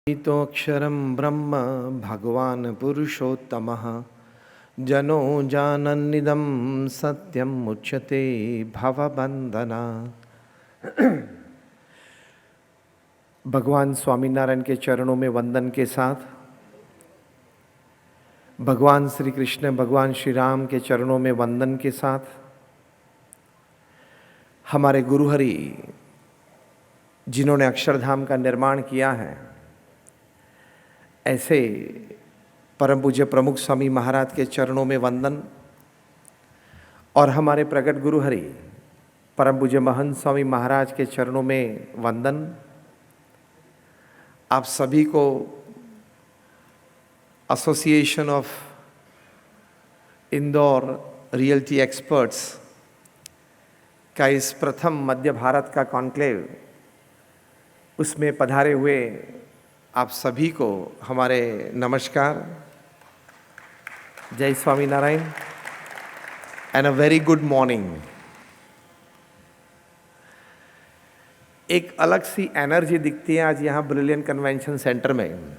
तोक्षरं ब्रह्म भगवान् पुरुषोत्तमः जनो जानन्निदं सत्यं मुच्यते भवबंधना। भगवान स्वामीनारायण के चरणों में वंदन के साथ भगवान श्री कृष्ण भगवान श्री राम के चरणों में वंदन के साथ हमारे गुरुहरि जिन्होंने अक्षरधाम का निर्माण किया है, ऐसे परम पूज्य प्रमुख स्वामी महाराज के चरणों में वंदन और हमारे प्रगट गुरु हरि परम पूज्य महंत स्वामी महाराज के चरणों में वंदन। आप सभी को association of Indore realty experts का इस प्रथम मध्य भारत का कॉन्क्लेव, उसमें पधारे हुए आप सभी को हमारे नमस्कार, जय Swaminarayan and a very good morning. एक अलग सी एनर्जी दिखती है आज यहाँ ब्रिलियंट कन्वेंशन सेंटर में।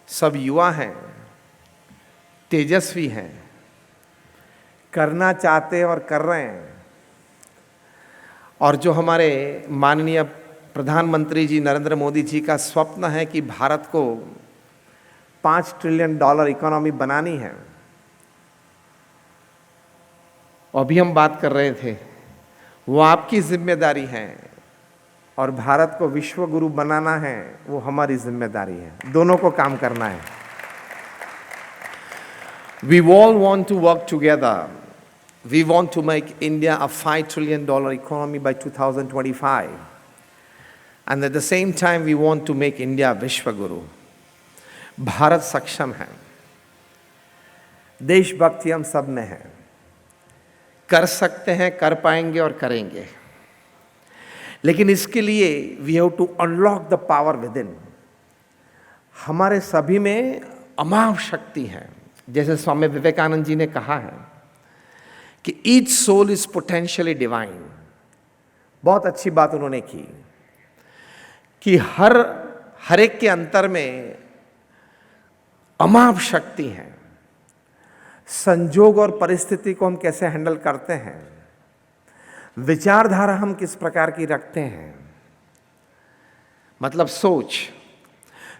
सब युवा हैं, तेजस्वी हैं, करना चाहते हैं और कर रहे हैं। और जो हमारे माननीय प्रधानमंत्री जी नरेंद्र मोदी जी का स्वप्न है कि भारत को $5 ट्रिलियन इकोनॉमी बनानी है, अभी हम बात कर रहे थे, वो आपकी जिम्मेदारी है और भारत को विश्व गुरु बनाना है, वो हमारी जिम्मेदारी है। दोनों को काम करना है। We all want to work together. We want to make India a $5 trillion economy by 2025. And at the same time we want to make India विश्व गुरु। भारत सक्षम है, देशभक्ति हम सब में है, कर सकते हैं, कर पाएंगे और करेंगे। लेकिन इसके लिए we have to unlock the power within. हमारे सभी में अमाव शक्ति है। जैसे स्वामी विवेकानंद जी ने कहा है कि each soul is potentially divine. बहुत अच्छी बात उन्होंने की कि हर एक के अंतर में अमाप शक्ति है। संजोग और परिस्थिति को हम कैसे हैंडल करते हैं, विचारधारा हम किस प्रकार की रखते हैं, मतलब सोच,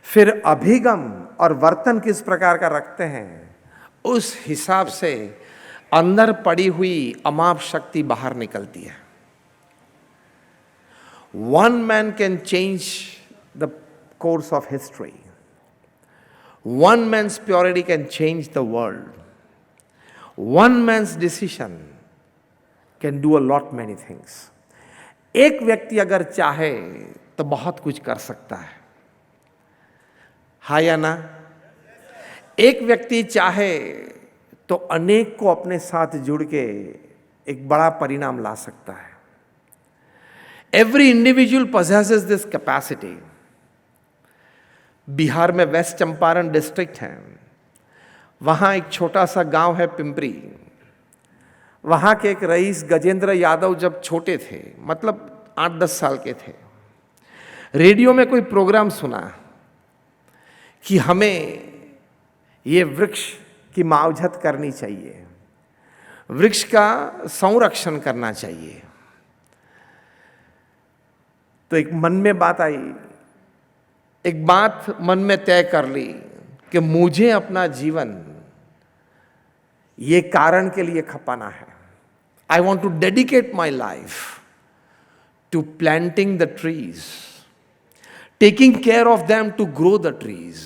फिर अभिगम और वर्तन किस प्रकार का रखते हैं, उस हिसाब से अंदर पड़ी हुई अमाप शक्ति बाहर निकलती है। One man can change the course of history. One man's purity can change the world. One man's decision can do a lot many things. एक व्यक्ति अगर चाहे तो बहुत कुछ कर सकता है, हाँ या ना? एक व्यक्ति चाहे तो अनेक को अपने साथ जुड़ के एक बड़ा परिणाम ला सकता है। Every individual possesses this capacity. Bihar में वेस्ट चंपारण डिस्ट्रिक्ट है, वहाँ एक छोटा सा गांव है पिंपरी। वहाँ के एक रईस गजेंद्र यादव जब छोटे थे, मतलब 8-10 साल के थे, रेडियो में कोई प्रोग्राम सुना कि हमें ये वृक्ष की मावजत करनी चाहिए, वृक्ष का संरक्षण करना चाहिए। तो एक मन में बात आई, एक बात मन में तय कर ली कि मुझे अपना जीवन ये कारण के लिए खपाना है। I want to dedicate my life to planting the trees, taking care of them to grow the trees.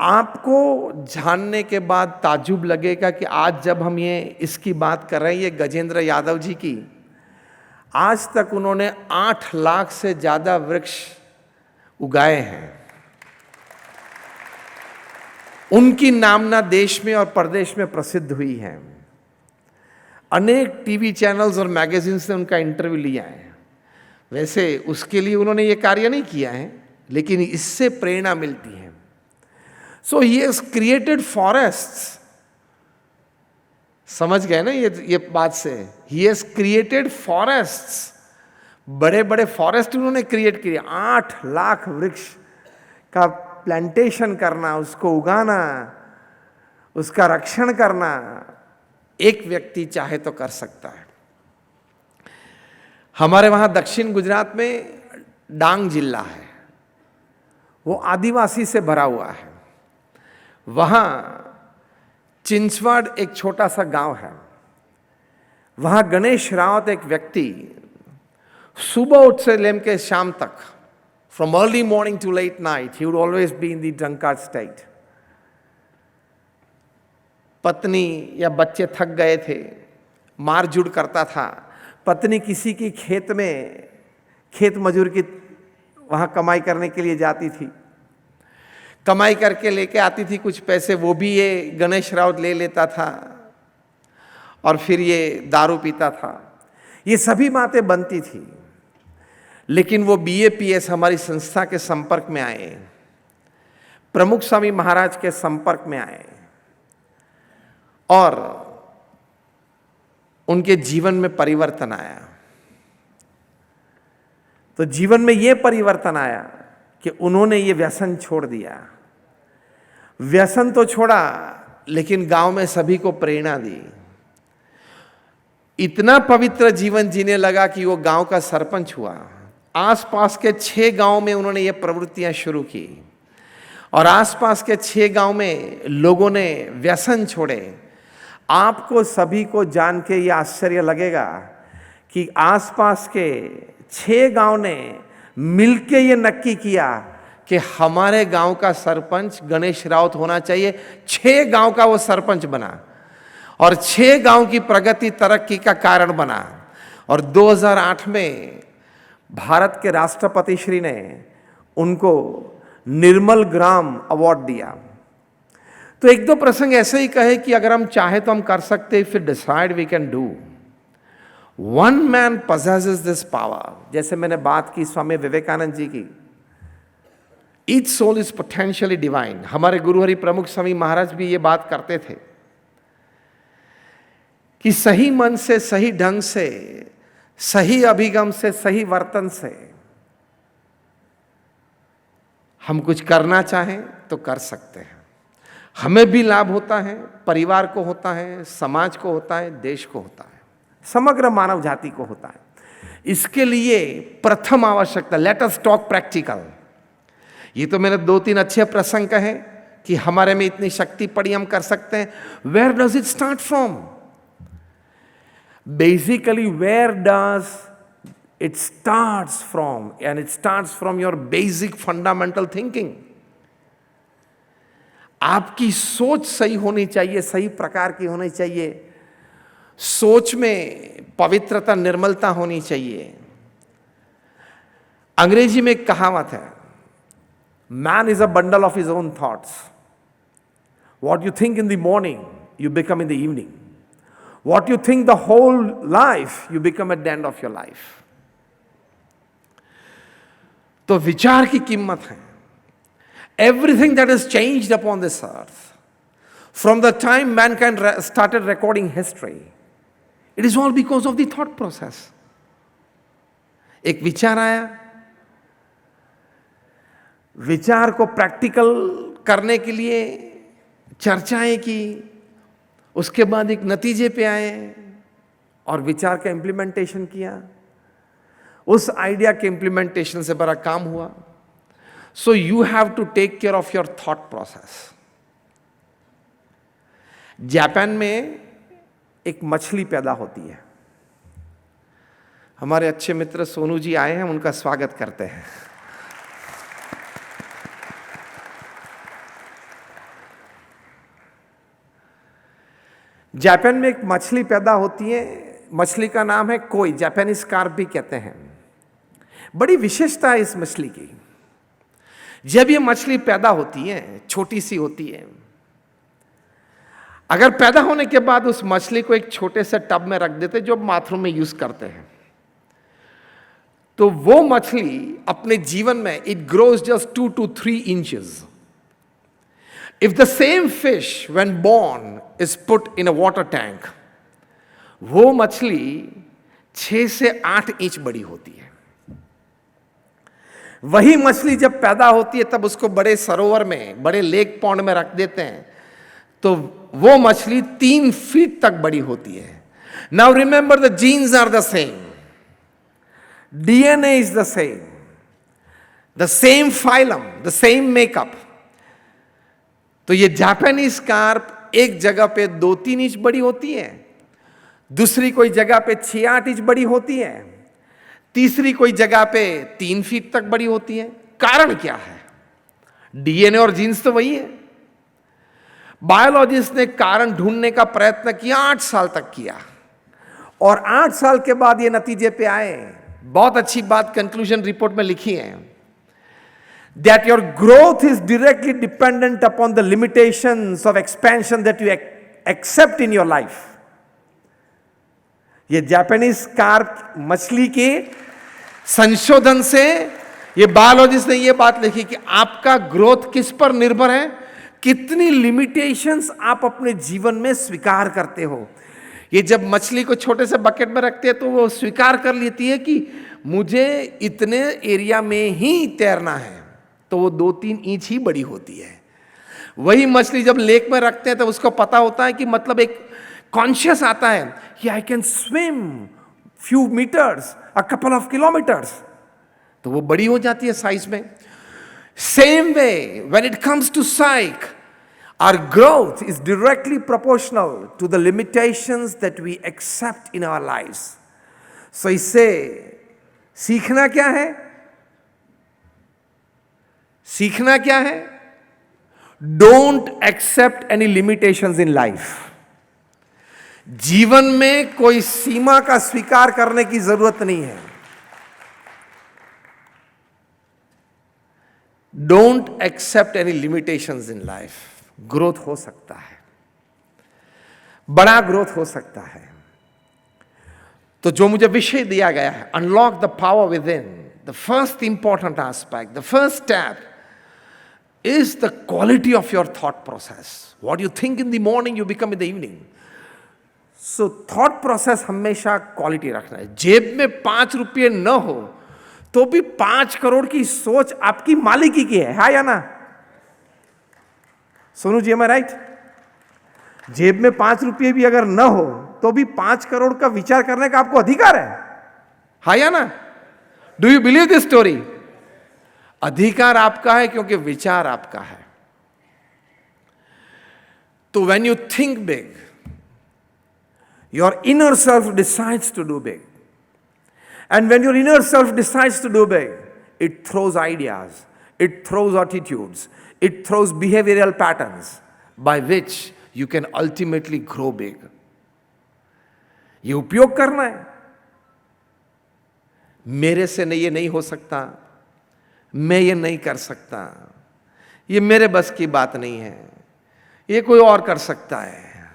आपको जानने के बाद ताज्जुब लगेगा कि आज जब हम ये इसकी बात कर रहे हैं, ये गजेंद्र यादव जी की, आज तक उन्होंने 8 लाख से ज्यादा वृक्ष उगाए हैं। उनकी नामना देश में और प्रदेश में प्रसिद्ध हुई है। अनेक टीवी चैनल्स और मैगजीन्स ने उनका इंटरव्यू लिया है। वैसे उसके लिए उन्होंने ये कार्य नहीं किया है, लेकिन इससे प्रेरणा मिलती है। सो ही हैज क्रिएटेड फॉरेस्ट्स। समझ गए ना ये बात से? ही हैज क्रिएटेड फॉरेस्ट्स बड़े बड़े फॉरेस्ट उन्होंने क्रिएट किए, 8 लाख वृक्ष का प्लांटेशन करना, उसको उगाना, उसका रक्षण करना, एक व्यक्ति चाहे तो कर सकता है। हमारे वहां दक्षिण गुजरात में डांग जिला है, वो आदिवासी से भरा हुआ है। वहां चिंचवाड़ एक छोटा सा गांव है, वहां गणेश रावत एक व्यक्ति सुबह उठ से लेकर शाम तक, from early morning to late night, he would always be in the drunkard state. पत्नी या बच्चे थक गए थे, मारझूड़ करता था। पत्नी किसी की खेत में, खेत मजूर की वहां कमाई करने के लिए जाती थी, कमाई करके लेके आती थी कुछ पैसे, वो भी ये गणेश रावत ले लेता था और फिर ये दारू पीता था। ये सभी बातें बनती थी, लेकिन वो BAPS हमारी संस्था के संपर्क में आए, प्रमुख स्वामी महाराज के संपर्क में आए और उनके जीवन में परिवर्तन आया। तो जीवन में ये परिवर्तन आया कि उन्होंने ये व्यसन छोड़ दिया। व्यसन तो छोड़ा, लेकिन गांव में सभी को प्रेरणा दी। इतना पवित्र जीवन जीने लगा कि वो गांव का सरपंच हुआ। आसपास के 6 गांव में उन्होंने ये प्रवृत्तियां शुरू की और आसपास के 6 गांव में लोगों ने व्यसन छोड़े। आपको सभी को जान के ये आश्चर्य लगेगा कि आसपास के 6 गांव ने मिलके ये नक्की किया कि हमारे गांव का सरपंच गणेश रावत होना चाहिए। 6 गांव का वो सरपंच बना और 6 गांव की प्रगति तरक्की का कारण बना। और 2008 में भारत के राष्ट्रपति श्री ने उनको निर्मल ग्राम अवार्ड दिया। तो 1-2 प्रसंग ऐसे ही कहे कि अगर हम चाहे तो हम कर सकते, फिर decide we can do. One man possesses this power. जैसे मैंने बात की स्वामी विवेकानंद जी की, each soul is potentially divine. हमारे गुरु हरि प्रमुख स्वामी महाराज भी ये बात करते थे कि सही मन से, सही ढंग से, सही अभिगम से, सही वर्तन से हम कुछ करना चाहें तो कर सकते हैं। हमें भी लाभ होता है, परिवार को होता है, समाज को होता है, देश को होता है, समग्र मानव जाति को होता है। इसके लिए प्रथम आवश्यकता, लेट अस टॉक प्रैक्टिकल। ये तो मैंने 2-3 अच्छे प्रसंग कहे कि हमारे में इतनी शक्ति पड़ी, हम कर सकते हैं। Where does it start from? Basically where does it starts from? And it starts from your basic fundamental thinking. आपकी सोच सही होनी चाहिए, सही प्रकार की होनी चाहिए। सोच में पवित्रता, निर्मलता होनी चाहिए। अंग्रेजी में एक कहावत है, man is a bundle of his own thoughts. What you think in the morning you become in the evening. What you think the whole life you become at the end of your life. तो विचार की कीमत है। Everything that has changed upon this earth, from the time mankind started recording history, it is all because of the thought process. एक विचार आया, विचार को प्रैक्टिकल करने के लिए चर्चाएं की, उसके बाद एक नतीजे पे आए और विचार का इम्प्लीमेंटेशन किया। उस आइडिया के इम्प्लीमेंटेशन से बड़ा काम हुआ। So you have to take care of your thought process. Japan में एक मछली पैदा होती है। हमारे अच्छे मित्र सोनू जी आए हैं, उनका स्वागत करते हैं। जापान में एक मछली पैदा होती है, मछली का नाम है कोई, जापानीज कार्प भी कहते हैं। बड़ी विशेषता है इस मछली की। जब ये मछली पैदा होती है, छोटी सी होती है, अगर पैदा होने के बाद उस मछली को एक छोटे से टब में रख देते जो बाथरूम में यूज करते हैं, तो वो मछली अपने जीवन में it grows just 2 to 3 inches. If the same fish when born is put in a water tank, वो मछली 6 से 8 इंच बड़ी होती है। वही मछली जब पैदा होती है तब उसको बड़े सरोवर में, बड़े लेक पॉन्ड में रख देते हैं, तो वो मछली 3 फीट तक बड़ी होती है। Now remember the genes are the same, DNA is the same phylum, the same makeup. तो ये जापानीज कार्प एक जगह पे 2-3 इंच बड़ी होती है, दूसरी कोई जगह पे 6-8 इंच बड़ी होती है, तीसरी कोई जगह पे 3 फीट तक बड़ी होती है। कारण क्या है? डीएनए और जीन्स तो वही है। बायोलॉजिस्ट ने कारण ढूंढने का प्रयत्न किया, 8 साल तक किया, और 8 साल के बाद ये नतीजे पे आए। बहुत अच्छी बात कंक्लूजन रिपोर्ट में लिखी है, that your growth is directly dependent upon the limitations of expansion that you accept in your life. ये जापानीज कार्प मछली के संशोधन से ये बायोलॉजिस्ट ने ये बात लिखी कि आपका ग्रोथ किस पर निर्भर है, कितनी लिमिटेशंस आप अपने जीवन में स्वीकार करते हो। ये जब मछली को छोटे से बकेट में रखते हैं तो वो स्वीकार कर लेती है कि मुझे इतने एरिया में ही तैरना है, तो वो 2-3 इंच ही बड़ी होती है। वही मछली जब लेक में रखते हैं तो उसको पता होता है कि मतलब एक कॉन्शियस आता है कि I can swim few metres, a couple of kilometres, तो वो बड़ी हो जाती है साइज में। Same way when it comes to psyche, our growth is directly proportional to the limitations that we accept in our lives. So इससे सीखना क्या है? सीखना क्या है? Don't accept any limitations in life. जीवन में कोई सीमा का स्वीकार करने की जरूरत नहीं है। Don't accept any limitations in life. Growth हो सकता है, बड़ा ग्रोथ हो सकता है। तो जो मुझे विषय दिया गया है, unlock the power with in, the first important aspect, the first step is the quality of your thought process. What you think in the morning, you become in the evening. So thought process हमेशा quality रखना है। जेब में 5 रुपये न हो तो भी 5 करोड़ की सोच आपकी मालिकी की है या ना? Sonu ji, am I right? जेब में 5 रुपये भी अगर न हो तो भी 5 करोड़ का विचार करने का आपको अधिकार है, हाँ या ना? Do you believe this story? अधिकार आपका है क्योंकि विचार आपका है। तो when you think big, your inner self decides to do big, and when your inner self decides to do big, it throws ideas, it throws attitudes, it throws behavioural patterns by which you can ultimately grow big. ये उपयोग करना है। मेरे से नहीं, ये नहीं हो सकता, मैं ये नहीं कर सकता, ये मेरे बस की बात नहीं है, ये कोई और कर सकता है,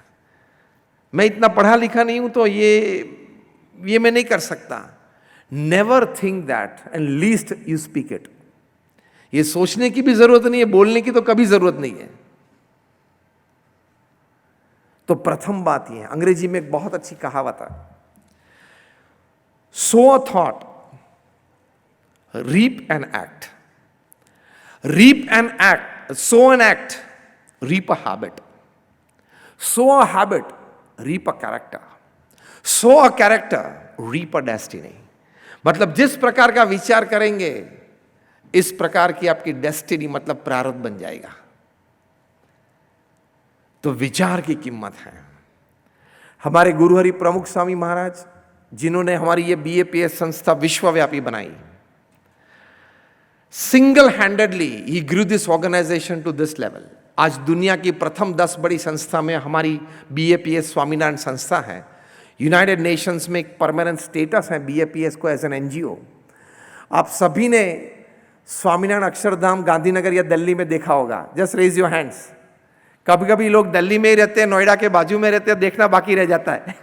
मैं इतना पढ़ा लिखा नहीं हूं तो ये मैं नहीं कर सकता। Never think that and least you speak it. ये सोचने की भी जरूरत नहीं है, बोलने की तो कभी जरूरत नहीं है। तो प्रथम बात यह है, अंग्रेजी में एक बहुत अच्छी कहावत है, so a thought, reap an act. Reap an act, sow an act, reap a habit. Sow a habit, reap a character. Sow a character, reap a destiny. मतलब जिस प्रकार का विचार करेंगे, इस प्रकार की आपकी डेस्टिनी मतलब प्रारब्ध बन जाएगा। तो विचार की कीमत है। हमारे गुरुहरि प्रमुख स्वामी महाराज, जिन्होंने हमारी ये बीएपीएस संस्था विश्वव्यापी बनाई, सिंगल हैंडेडली ही grew this organisation to this level. आज दुनिया की प्रथम 10 बड़ी संस्था में हमारी बीएपीएस स्वामीनारायण संस्था है। यूनाइटेड नेशंस में एक परमानेंट स्टेटस है बीएपीएस को एज एन एनजीओ। आप सभी ने स्वामीनारायण अक्षरधाम गांधीनगर या दिल्ली में देखा होगा, जस्ट रेज योर हैंड्स। कभी कभी लोग दिल्ली में ही रहते हैं, नोएडा के बाजू में रहते हैं, देखना बाकी रह जाता है।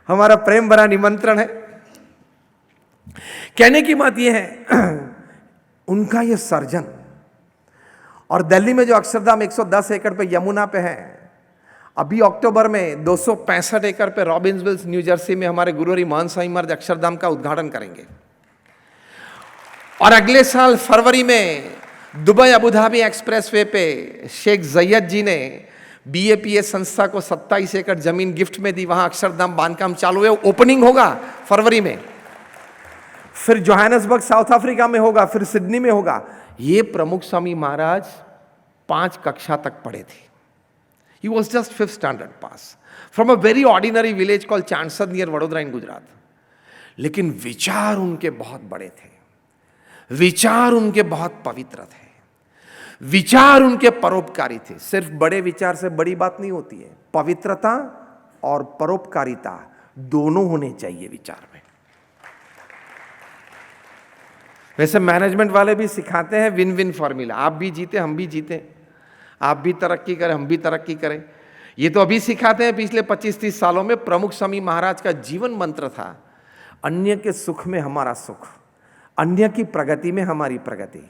हमारा प्रेम भरा निमंत्रण है। कहने की बात यह है, उनका यह सर्जन, और दिल्ली में जो अक्षरधाम 110 एकड़ पे यमुना पे है, अभी अक्टूबर में 265 एकड़ पे रॉबिन्सविल न्यू जर्सी में हमारे गुरुहरि महंत स्वामी महाराज अक्षरधाम का उद्घाटन करेंगे। और अगले साल फरवरी में दुबई अबू धाबी एक्सप्रेसवे पे शेख जैयद जी ने बीएपीएस संस्था को 27 एकड़ जमीन गिफ्ट में दी। वहां अक्षरधाम बांधकाम चालू है, ओपनिंग होगा फरवरी में। फिर जोहानसबर्ग साउथ अफ्रीका में होगा, फिर सिडनी में होगा। ये प्रमुख स्वामी महाराज 5 कक्षा तक पढ़े थे। He was just 5th standard pass from a very ordinary village called Chansad near Vadodara in Gujarat. लेकिन विचार उनके बहुत बड़े थे, विचार उनके बहुत पवित्र थे, विचार उनके परोपकारी थे। सिर्फ बड़े विचार से बड़ी बात नहीं होती है, पवित्रता और परोपकारिता दोनों होने चाहिए विचार में। वैसे मैनेजमेंट वाले भी सिखाते हैं विन विन फॉर्मूला, आप भी जीते हम भी जीते, आप भी तरक्की करें हम भी तरक्की करें। ये तो अभी सिखाते हैं, पिछले 25-30 सालों में प्रमुख स्वामी महाराज का जीवन मंत्र था अन्य के सुख में हमारा सुख, अन्य की प्रगति में हमारी प्रगति,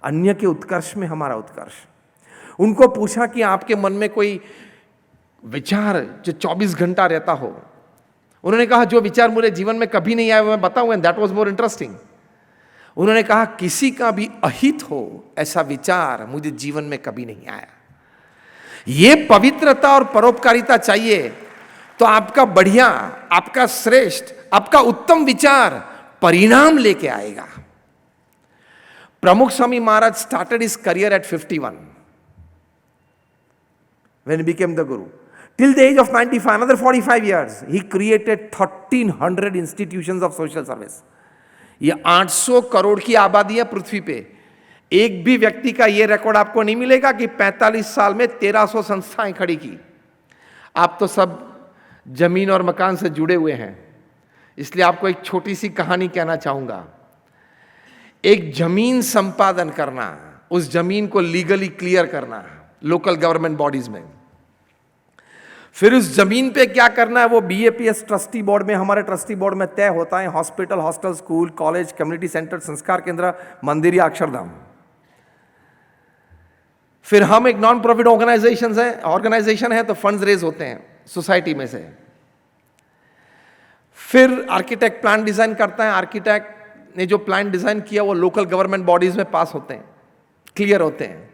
अन्य के उत्कर्ष में हमारा उत्कर्ष। उनको पूछा कि आपके मन में कोई विचार जो 24 घंटा रहता हो, उन्होंने कहा जो विचार मेरे जीवन में कभी नहीं आया मैं बताऊं, and that was more interesting. उन्होंने कहा किसी का भी अहित हो ऐसा विचार मुझे जीवन में कभी नहीं आया। ये पवित्रता और परोपकारिता चाहिए तो आपका बढ़िया, आपका श्रेष्ठ, आपका उत्तम विचार परिणाम लेके आएगा। प्रमुख Swami Maharaj started his career at 51 when he became the guru. Till the age of 95, another 45 years, he created 1300 institutions of social service. ये 800 करोड़ की आबादी है पृथ्वी पे। एक भी व्यक्ति का ये रिकॉर्ड आपको नहीं मिलेगा कि 45 साल में 1300 संस्थाएं खड़ी की। आप तो सब जमीन और मकान से जुड़े हुए हैं, इसलिए आपको एक छोटी सी कहानी कहना चाहूंगा। एक जमीन संपादन करना, उस जमीन को लीगली क्लियर करना लोकल गवर्नमेंट बॉडीज में, फिर उस जमीन पे क्या करना है वो बीएपीएस ट्रस्टी बोर्ड में, हमारे ट्रस्टी बोर्ड में तय होता है। Hospital, hostel, school, college, community centre, संस्कार केंद्र, मंदिर या अक्षरधाम। फिर हम एक नॉन प्रॉफिट ऑर्गेनाइजेशन है तो फंड्स रेज होते हैं सोसाइटी में से। फिर आर्किटेक्ट प्लान डिजाइन करता है, आर्किटेक्ट ने जो प्लान डिजाइन किया वो लोकल गवर्नमेंट बॉडीज में पास होते हैं, क्लियर होते हैं।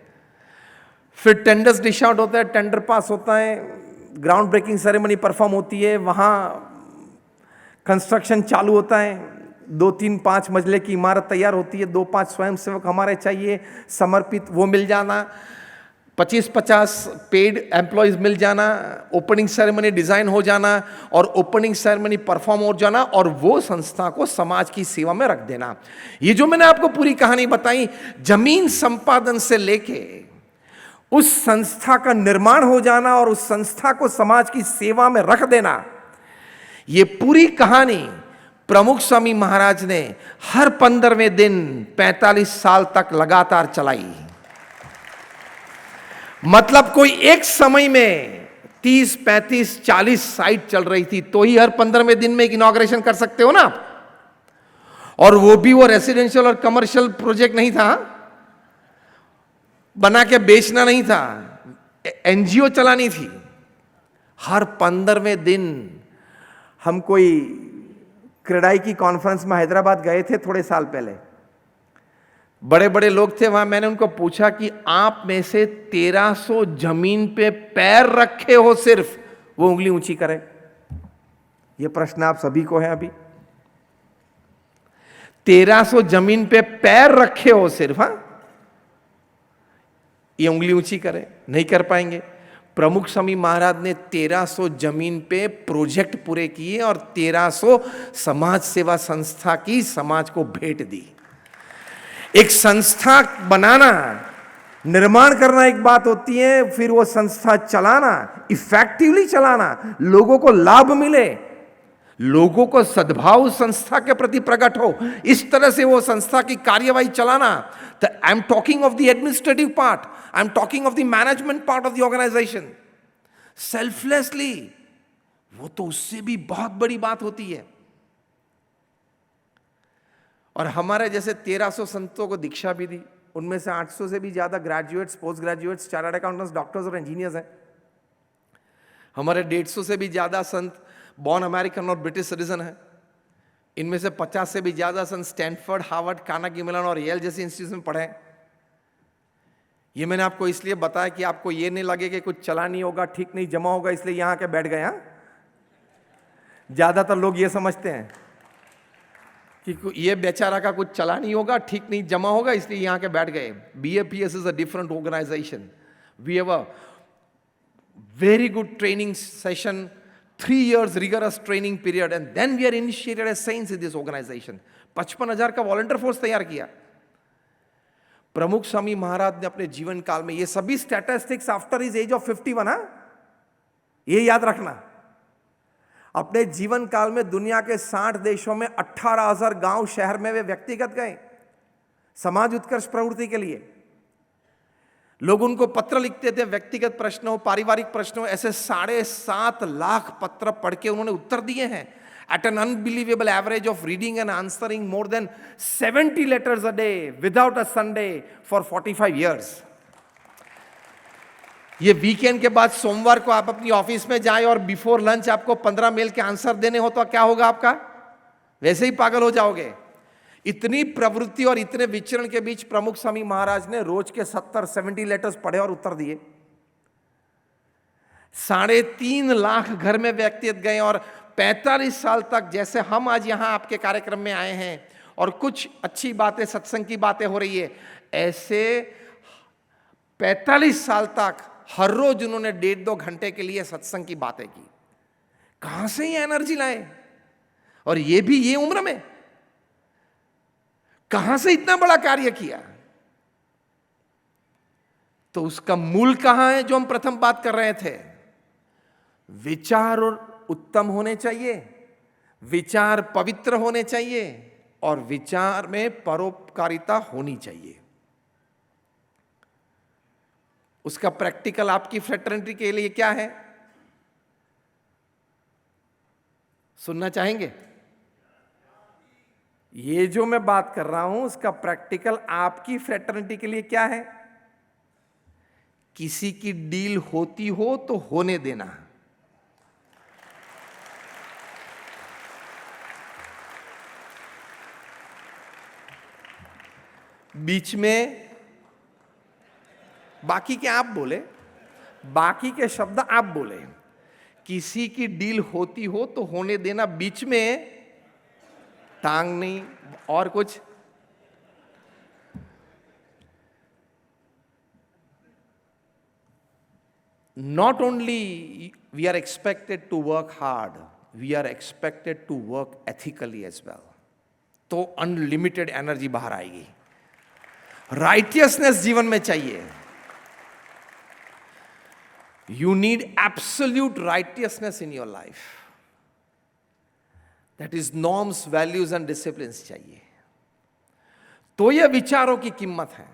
फिर टेंडर्स डिश आउट होता है, टेंडर पास होता है, ग्राउंड ब्रेकिंग सेरेमनी परफॉर्म होती है, वहाँ कंस्ट्रक्शन चालू होता है, 2-3-5 मंजिले की इमारत तैयार होती है, 2-5 स्वयंसेवक हमारे चाहिए समर्पित, वो मिल जाना, 25-50 पेड एम्प्लॉयज मिल जाना, ओपनिंग सेरेमनी डिजाइन हो जाना और ओपनिंग सेरेमनी परफॉर्म हो जाना और वो संस्था को समाज की सेवा में रख देना। ये जो मैंने आपको पूरी कहानी बताई, जमीन संपादन से लेके उस संस्था का निर्माण हो जाना और उस संस्था को समाज की सेवा में रख देना, ये पूरी कहानी प्रमुख स्वामी महाराज ने हर 15वें दिन 45 साल तक लगातार चलाई। मतलब कोई एक समय में 30, 35, 40 साइट चल रही थी तो ही हर 15वें दिन में एक इनॉग्रेशन कर सकते हो ना आप। और वो भी वो रेसिडेंशियल और कमर्शियल प्रोजेक्ट नहीं था, बना के बेचना नहीं था, एनजीओ चलानी थी। हर 15वें दिन हम कोई क्रेडाई की कॉन्फ्रेंस में हैदराबाद गए थे थोड़े साल पहले, बड़े बड़े लोग थे वहां। मैंने उनको पूछा कि आप में से 1300 जमीन पे पैर रखे हो सिर्फ, वो उंगली ऊंची करे। ये प्रश्न आप सभी को है अभी। 1300 जमीन पे पैर रखे हो सिर्फ, हाँ, ये उंगली ऊंची करे। नहीं कर पाएंगे। प्रमुख स्वामी महाराज ने 1300 जमीन पे प्रोजेक्ट पूरे किए और 1300 समाज सेवा संस्था की समाज को भेंट दी। एक संस्था बनाना, निर्माण करना एक बात होती है, फिर वो संस्था चलाना, इफेक्टिवली चलाना, लोगों को लाभ मिले, लोगों को सद्भाव उस संस्था के प्रति प्रकट हो, इस तरह से वो संस्था की कार्यवाही चलाना। तो I am talking of the administrative part, I am talking of the management part of the organisation. Selflessly, वो तो उससे भी बहुत बड़ी बात होती है। और हमारे जैसे 1300 संतों को दीक्षा भी दी, उनमें से 800 से भी ज्यादा graduates, post graduates, chartered accountants, doctors और इंजीनियर्स हैं। हमारे 150 से भी ज्यादा संत बॉर्न अमेरिकन और ब्रिटिश सिटीजन है। इनमें से 50 से भी ज्यादा सन स्टैनफोर्ड, हार्वर्ड, कार्नेगी मेलन और येल जैसे इंस्टीट्यूट में पढ़े। ये मैंने आपको इसलिए बताया कि आपको ये नहीं लगे कि कुछ चला नहीं होगा, ठीक नहीं जमा होगा, इसलिए यहां के बैठ गए। ज्यादातर लोग ये समझते हैं कि ये बेचारा का कुछ चला नहीं होगा, ठीक नहीं जमा होगा, इसलिए यहां के बैठ गए। BAPS is a different organisation. We have a very good training session, 3 years rigorous training period, and then we are initiated as saints in this organization. 55,000 का वॉलंटियर फोर्स तैयार किया। प्रमुख स्वामी महाराज ने अपने जीवन काल में, ये सभी statistics after his age of 51, ये याद रखना। अपने जीवन काल में दुनिया के 60 देशों में 18,000 गांव शहर में वे व्यक्तिगत गए समाज उत्कर्ष प्रवृत्ति के लिए। लोग उनको पत्र लिखते थे, व्यक्तिगत प्रश्न हो, पारिवारिक प्रश्न हो, ऐसे 7.5 लाख पत्र पढ़ के उन्होंने उत्तर दिए हैं। At an unbelievable average of reading and answering more than 70 letters a day without a Sunday for 45 years। ये वीकेंड के बाद सोमवार को आप अपनी ऑफिस में जाए और बिफोर लंच आपको 15 मेल के आंसर देने हो तो क्या होगा आपका? वैसे ही पागल हो जाओगे। इतनी प्रवृत्ति और इतने विचरण के बीच प्रमुख स्वामी महाराज ने रोज के 70 लेटर्स पढ़े और उत्तर दिए। 3.5 लाख घर में व्यक्तिगत गए और 45 साल तक, जैसे हम आज यहां आपके कार्यक्रम में आए हैं और कुछ अच्छी बातें, सत्संग की बातें हो रही है, ऐसे 45 साल तक हर रोज उन्होंने 1.5-2 घंटे के लिए सत्संग की बातें की। कहां से ये एनर्जी लाए? और ये भी ये उम्र में कहां से इतना बड़ा कार्य किया? तो उसका मूल कहां है जो हम प्रथम बात कर रहे थे? विचार और उत्तम होने चाहिए, विचार पवित्र होने चाहिए और विचार में परोपकारिता होनी चाहिए। उसका प्रैक्टिकल आपकी फ्रेटर्निटी के लिए क्या है? सुनना चाहेंगे? ये जो मैं बात कर रहा हूं उसका प्रैक्टिकल आपकी फ्रेटर्निटी के लिए क्या है? किसी की डील होती हो तो होने देना। बीच में बाकी के आप बोले, बाकी के शब्द आप बोले। किसी की डील होती हो तो होने देना, बीच में टांग नहीं। और कुछ? Not only we are expected to work hard, we are expected to work ethically as well. तो अनलिमिटेड एनर्जी बाहर आएगी। राइटियसनेस जीवन में चाहिए। You need absolute righteousness in your life. That is norms, values and disciplines चाहिए। तो ये विचारों की कीमत है।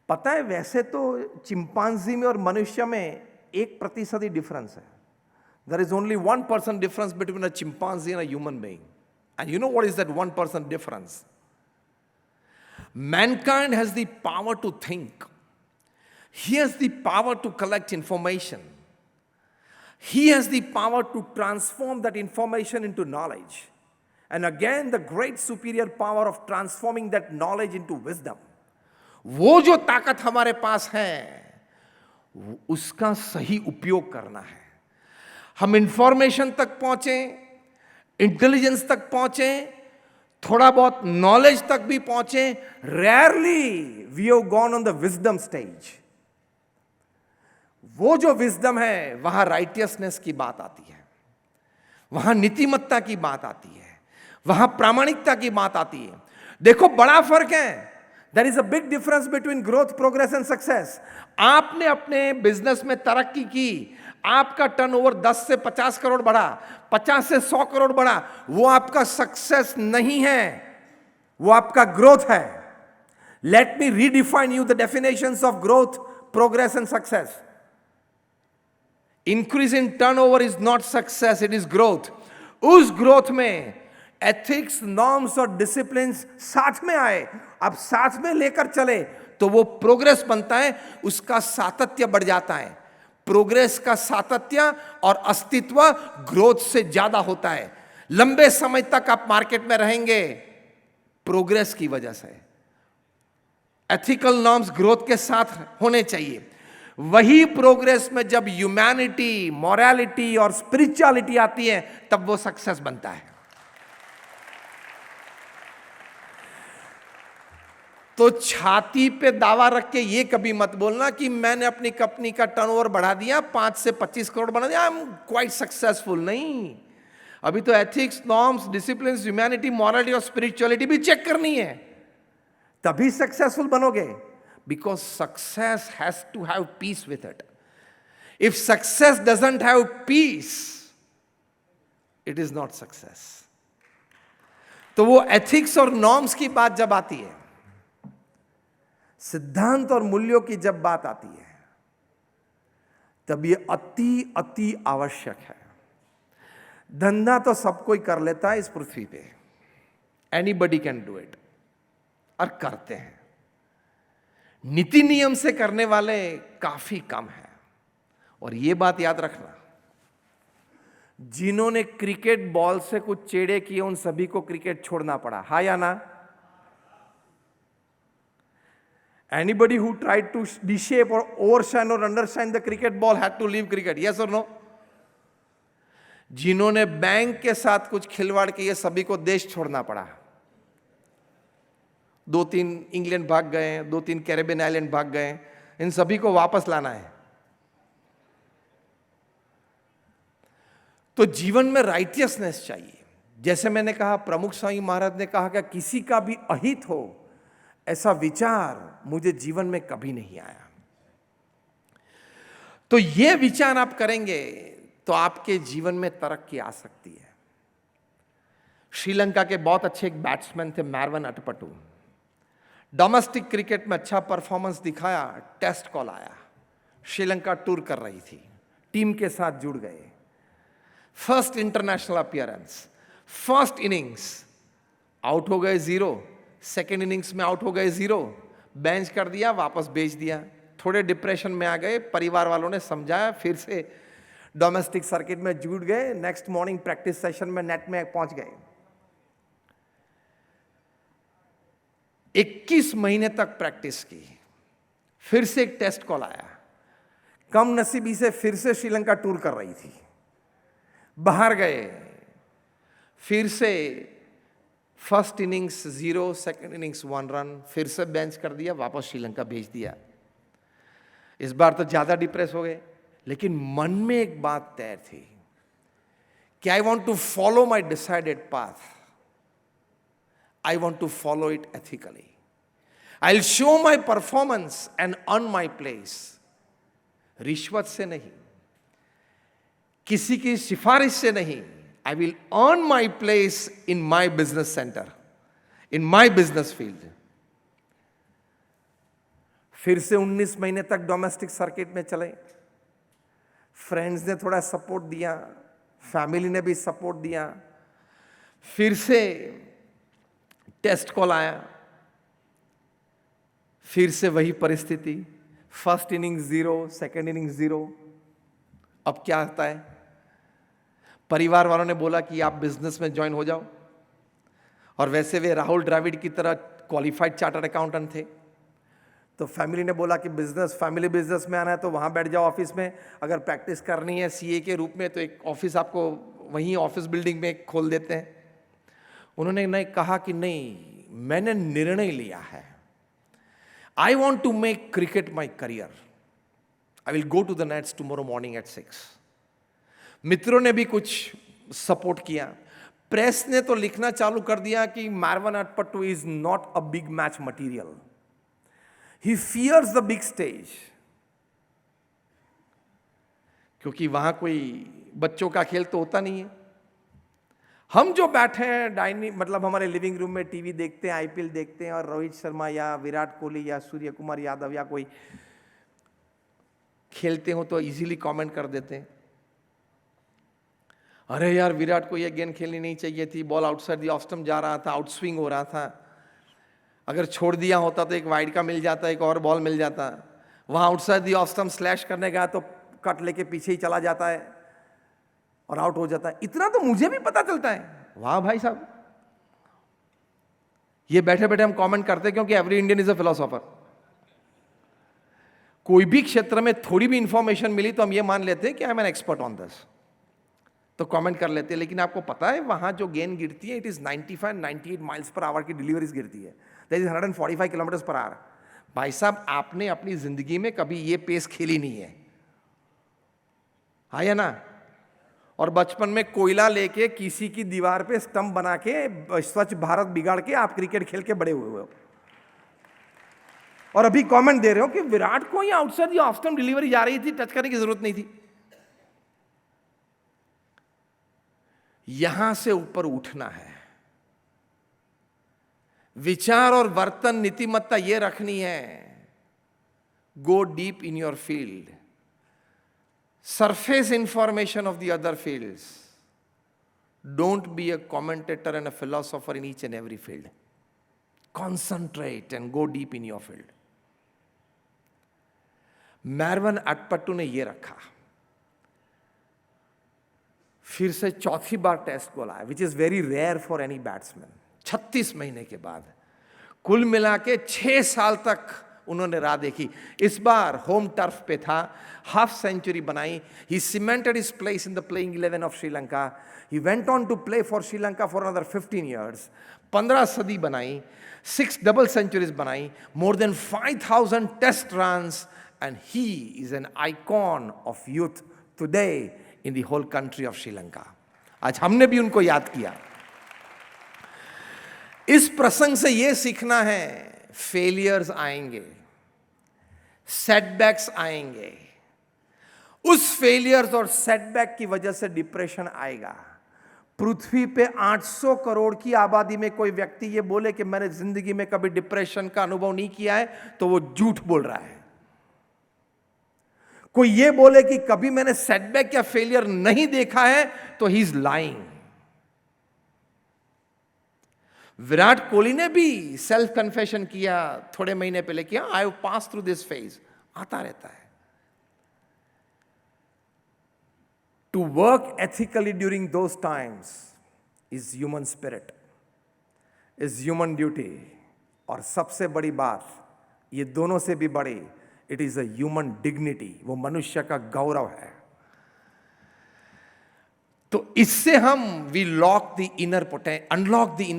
पता है, वैसे तो चिंपांजी में और मनुष्य में 1% ही डिफरेंस है। There is only 1% difference between a chimpanzee and a human being. And you know what is that 1% difference? Mankind has the power to think. He has the power to collect information. He has the power to transform that information into knowledge. And again, the great superior power of transforming that knowledge into wisdom. वो जो ताकत हमारे पास है, उसका सही उपयोग करना है। हम इंफॉर्मेशन तक पहुंचे, इंटेलिजेंस तक पहुंचे, थोड़ा बहुत नॉलेज तक भी पहुंचे। Rarely we have gone on the wisdom stage. वो जो विजडम है, वहां राइटियसनेस की बात आती है, वहां नीतिमत्ता की बात आती है, वहां प्रामाणिकता की बात आती है। देखो, बड़ा फर्क है। There is a big difference between growth, progress and success. आपने अपने बिजनेस में तरक्की की, आपका टर्नओवर 10 से 50 करोड़ बढ़ा, 50 से 100 करोड़ बढ़ा, वो आपका सक्सेस नहीं है, वो आपका ग्रोथ है। Let me redefine you the definitions of growth, progress and success. Increase in turnover is not success, it is growth. उस ग्रोथ में एथिक्स, नॉर्म्स और डिसिप्लिन साथ में आए, अब साथ में लेकर चले तो वो प्रोग्रेस बनता है, उसका सातत्य बढ़ जाता है। प्रोग्रेस का सातत्य और अस्तित्व ग्रोथ से ज्यादा होता है। लंबे समय तक आप मार्केट में रहेंगे प्रोग्रेस की वजह से। एथिकल नॉर्म्स ग्रोथ के साथ होने चाहिए। वही प्रोग्रेस में जब ह्यूमैनिटी, मॉरलिटी और स्पिरिचुअलिटी आती है तब वो सक्सेस बनता है। तो छाती पे दावा रख के ये कभी मत बोलना कि मैंने अपनी कंपनी का टर्नओवर बढ़ा दिया, 5 से 25 करोड़ बना दिया, आई एम क्वाइट सक्सेसफुल। नहीं, अभी तो ethics, norms, discipline, humanity, morality और स्पिरिचुअलिटी भी चेक करनी है, तभी सक्सेसफुल बनोगे। Because success has to have peace with it. If success doesn't have peace, it is not success. तो वो एथिक्स और नॉर्म्स की बात जब आती है, सिद्धांत और मूल्यों की जब बात आती है, तब ये अति अति आवश्यक है। धंधा तो सब कोई कर लेता है इस पृथ्वी पे, एनीबडी कैन डू इट, और करते हैं। नीति नियम से करने वाले काफी कम हैं। और ये बात याद रखना, जिन्होंने क्रिकेट बॉल से कुछ चेड़े किए उन सभी को क्रिकेट छोड़ना पड़ा, हाँ या ना? Anybody who tried to deshape or overshine or undershine the cricket ball had to leave cricket, yes or no? जिन्होंने बैंक के साथ कुछ खिलवाड़ किए सभी को देश छोड़ना पड़ा। 2-3 इंग्लैंड भाग गए, 2-3 कैरेबियन आइलैंड भाग गए, इन सभी को वापस लाना है। तो जीवन में राइटियसनेस चाहिए। जैसे मैंने कहा, प्रमुख स्वामी महाराज ने कहा कि किसी का भी अहित हो ऐसा विचार मुझे जीवन में कभी नहीं आया। तो ये विचार आप करेंगे तो आपके जीवन में तरक्की आ सकती है। श्रीलंका के बहुत अच्छे एक बैट्समैन थे मार्वन अटपटू। डोमेस्टिक क्रिकेट में अच्छा परफॉर्मेंस दिखाया, टेस्ट कॉल आया, श्रीलंका टूर कर रही थी, टीम के साथ जुड़ गए। First international appearance, first innings out हो गए 0, सेकेंड इनिंग्स में आउट हो गए 0, बेंच कर दिया, वापस भेज दिया। थोड़े डिप्रेशन में आ गए, परिवार वालों ने समझाया, फिर से डोमेस्टिक सर्किट में जुड़ गए। नेक्स्ट मॉर्निंग प्रैक्टिस सेशन में नेट में पहुंच गए। 21 महीने तक प्रैक्टिस की, फिर से एक टेस्ट कॉल आया। कम नसीबी से फिर से श्रीलंका टूर कर रही थी, बाहर गए, फिर से first innings 0, second innings 1 run, फिर से बेंच कर दिया, वापस श्रीलंका भेज दिया। इस बार तो ज्यादा डिप्रेस हो गए, लेकिन मन में एक बात तय थी कि I want to follow my decided path, I want to follow it ethically, I will show my performance and earn my place. रिश्वत से नहीं, किसी की सिफारिश से नहीं, I will earn my place in my business center, in my business field. फिर से 19 महीने तक डोमेस्टिक सर्किट में चले। फ्रेंड्स ने थोड़ा सपोर्ट दिया, फैमिली ने भी सपोर्ट दिया। फिर से टेस्ट कॉल आया, फिर से वही परिस्थिति, फर्स्ट इनिंग 0, सेकेंड इनिंग 0। अब क्या होता है? परिवार वालों ने बोला कि आप बिजनेस में ज्वाइन हो जाओ, और वैसे वे राहुल द्रविड़ की तरह क्वालिफाइड चार्टर्ड अकाउंटेंट थे। तो फैमिली ने बोला कि बिजनेस, फैमिली बिजनेस में आना है तो वहाँ बैठ जाओ ऑफिस में, अगर प्रैक्टिस करनी है सीए के रूप में तो एक ऑफिस आपको वहीं ऑफिस बिल्डिंग में खोल देते हैं। उन्होंने नहीं कहा कि नहीं, मैंने निर्णय लिया है, I want to make cricket my career, I will go to the nets tomorrow morning at 6। मित्रों ने भी कुछ सपोर्ट किया। प्रेस ने तो लिखना चालू कर दिया कि Marvan Atapattu is not a big match material, he fears the big stage. क्योंकि वहां कोई बच्चों का खेल तो होता नहीं है। हम जो बैठे हैं डाइनिंग, मतलब हमारे लिविंग रूम में टीवी देखते हैं, आईपीएल देखते हैं, और रोहित शर्मा या विराट कोहली या सूर्य कुमार यादव या कोई खेलते हो तो इजीली कमेंट कर देते हैं, अरे यार विराट को ये गेंद खेलनी नहीं चाहिए थी, ball outside the off stump जा रहा था, आउट स्विंग हो रहा था, अगर छोड़ दिया होता तो एक वाइड का मिल जाता, एक और बॉल मिल जाता। वहां outside the off stump slash करने गया तो कट लेके पीछे ही चला जाता है और आउट हो जाता है। इतना तो मुझे भी पता चलता है। वाह भाई साहब, ये बैठे बैठे हम कमेंट करते हैं क्योंकि every Indian is a philosopher. कोई भी क्षेत्र में थोड़ी भी इंफॉर्मेशन मिली तो हम ये मान लेते हैं कि I am an expert on this, तो कमेंट कर लेते हैं। लेकिन आपको पता है वहां जो गेन गिरती है, it is 95 98 miles per hour की डिलीवरीज गिरती है, that is 145 kilometre per hour. भाई साहब, आपने अपनी जिंदगी में कभी ये पेस खेली नहीं है, हाँ या ना? और बचपन में कोयला लेके किसी की दीवार पे स्टंप बना के स्वच्छ भारत बिगाड़ के आप क्रिकेट खेल के बड़े हुए हो, और अभी कमेंट दे रहे हो कि विराट को ही आउटसाइड ऑफ स्टंप डिलीवरी जा रही थी, टच करने की जरूरत नहीं थी। यहां से ऊपर उठना है, विचार और वर्तन नीतिमत्ता यह रखनी है, go deep in your field, surface information of the other fields, don't be a commentator and a philosopher in each and every field, concentrate and go deep in your field. Marvan Atapattu ने यह रखा, फिर से चौथी बार टेस्ट बॉल आया, which is very rare for any batsman. 36 महीने के बाद कुल मिला के 6 साल तक उन्होंने राह देखी। इस बार होम टर्फ पे था, हाफ सेंचुरी बनाई, he cemented his place in the playing 11 of Sri Lanka. He went on to play for Sri Lanka for another 15 years, 15 सदी बनाई, 6 डबल सेंचुरीज बनाई, more than 5000 test runs, and he is an icon of youth today in the whole country of Sri Lanka. आज हमने भी उनको याद किया। इस प्रसंग से यह सीखना है, फेलियर्स आएंगे, सेटबैक्स आएंगे, उस फेलियर्स और सेटबैक की वजह से डिप्रेशन आएगा। पृथ्वी पे 800 करोड़ की आबादी में कोई व्यक्ति ये बोले कि मैंने जिंदगी में कभी डिप्रेशन का अनुभव नहीं किया है, तो वो झूठ बोल रहा है। कोई ये बोले कि कभी मैंने सेटबैक या फेलियर नहीं देखा है, तो he is lying. Virat Kohli ने भी सेल्फ कन्फेशन किया, थोड़े महीने पहले किया, I have pass through this phase, आता रहता है। To work ethically during those times is human spirit, is human duty, और सबसे बड़ी बात, ये दोनों से भी बड़ी, it is a human dignity, वो मनुष्य का गौरव है। तो इससे हम we unlock the inner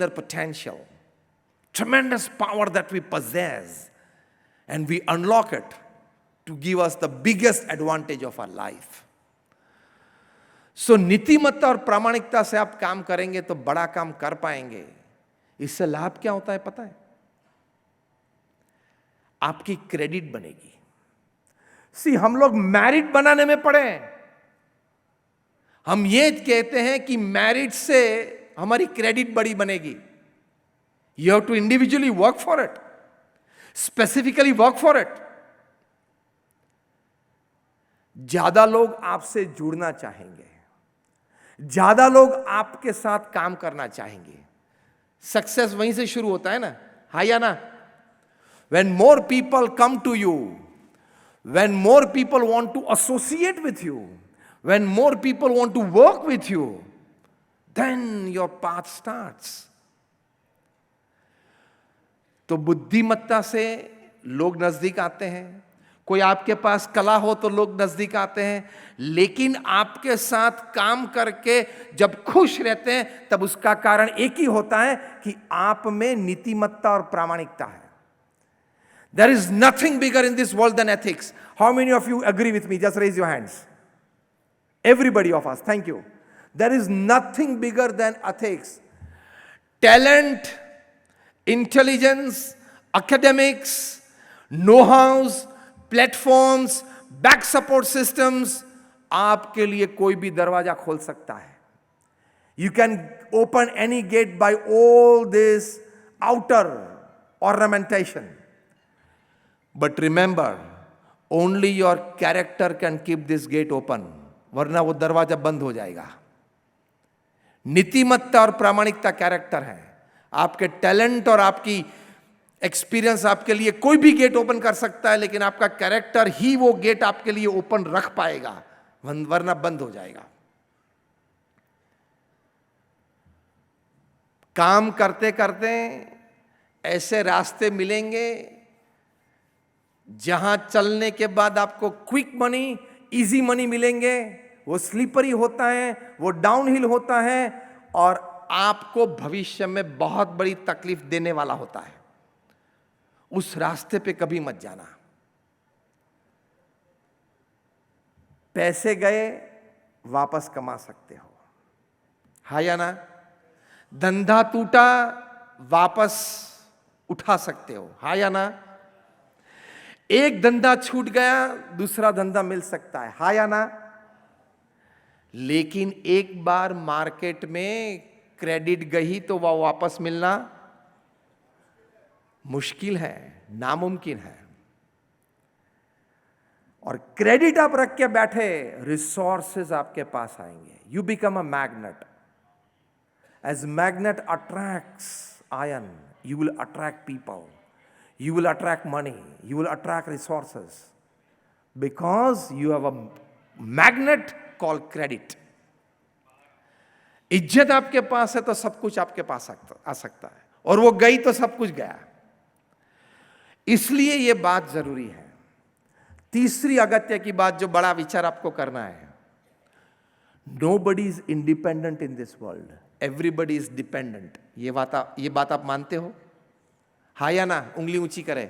potential, tremendous power that we possess, and we unlock it to give us the biggest advantage of our life. So नीतिमत्ता और प्रामाणिकता से आप काम करेंगे तो बड़ा काम कर पाएंगे। इससे लाभ क्या होता है पता है? आपकी क्रेडिट बनेगी। हम लोग मैरिट बनाने में पड़े हैं। हम ये कहते हैं कि मैरिट से हमारी क्रेडिट बड़ी बनेगी। You have to individually work for it, specifically work for it. ज्यादा लोग आपसे जुड़ना चाहेंगे, ज्यादा लोग आपके साथ काम करना चाहेंगे। सक्सेस वहीं से शुरू होता है ना, हाँ या ना? When more people come to you, when more people want to associate with you, when more people want to work with you, then your path starts. तो बुद्धिमत्ता से लोग नजदीक आते हैं। कोई आपके पास कला हो तो लोग नजदीक आते हैं, लेकिन आपके साथ काम करके जब खुश रहते हैं तब उसका कारण एक ही होता है कि आप में नीतिमत्ता और प्रामाणिकता है। There is nothing bigger in this world than ethics. How many of you agree with me? Just raise your hands. Everybody of us. Thank you. There is nothing bigger than ethics. Talent, intelligence, academics, know-hows, platforms, back support systems, आपके लिए कोई भी दरवाजा खोल सकता है। You can open any gate by all this outer ornamentation. But remember, only your character can keep this gate open, वरना वो दरवाजा बंद हो जाएगा। नीतिमत्ता और प्रामाणिकता कैरेक्टर है। आपके टैलेंट और आपकी एक्सपीरियंस आपके लिए कोई भी गेट ओपन कर सकता है, लेकिन आपका कैरेक्टर ही वो गेट आपके लिए ओपन रख पाएगा, वरना बंद हो जाएगा। काम करते करते ऐसे रास्ते मिलेंगे जहां चलने के बाद आपको क्विक मनी, इजी मनी मिलेंगे। वो स्लिपरी होता है, वो डाउनहिल होता है और आपको भविष्य में बहुत बड़ी तकलीफ देने वाला होता है। उस रास्ते पे कभी मत जाना। पैसे गए वापस कमा सकते हो, हाँ या ना? धंधा टूटा वापस उठा सकते हो, हाँ या ना? एक धंधा छूट गया दूसरा धंधा मिल सकता है, हाँ या ना? लेकिन एक बार मार्केट में क्रेडिट गई तो वह वापस मिलना मुश्किल है, नामुमकिन है। और क्रेडिट आप रख के बैठे, रिसोर्सेज आपके पास आएंगे। You become a magnet. As magnet attracts ion, you will attract people, you will attract money, you will attract resources, because you have a magnet called credit. इज्जत आपके पास है तो सब कुछ आपके पास आ सकता है, और वो गई तो सब कुछ गया। इसलिए ये बात जरूरी है। तीसरी अगत्य की बात जो बड़ा विचार आपको करना है, nobody is independent in this world, everybody is dependent। ये बात आप मानते हो, हाँ या ना? उंगली ऊंची करे।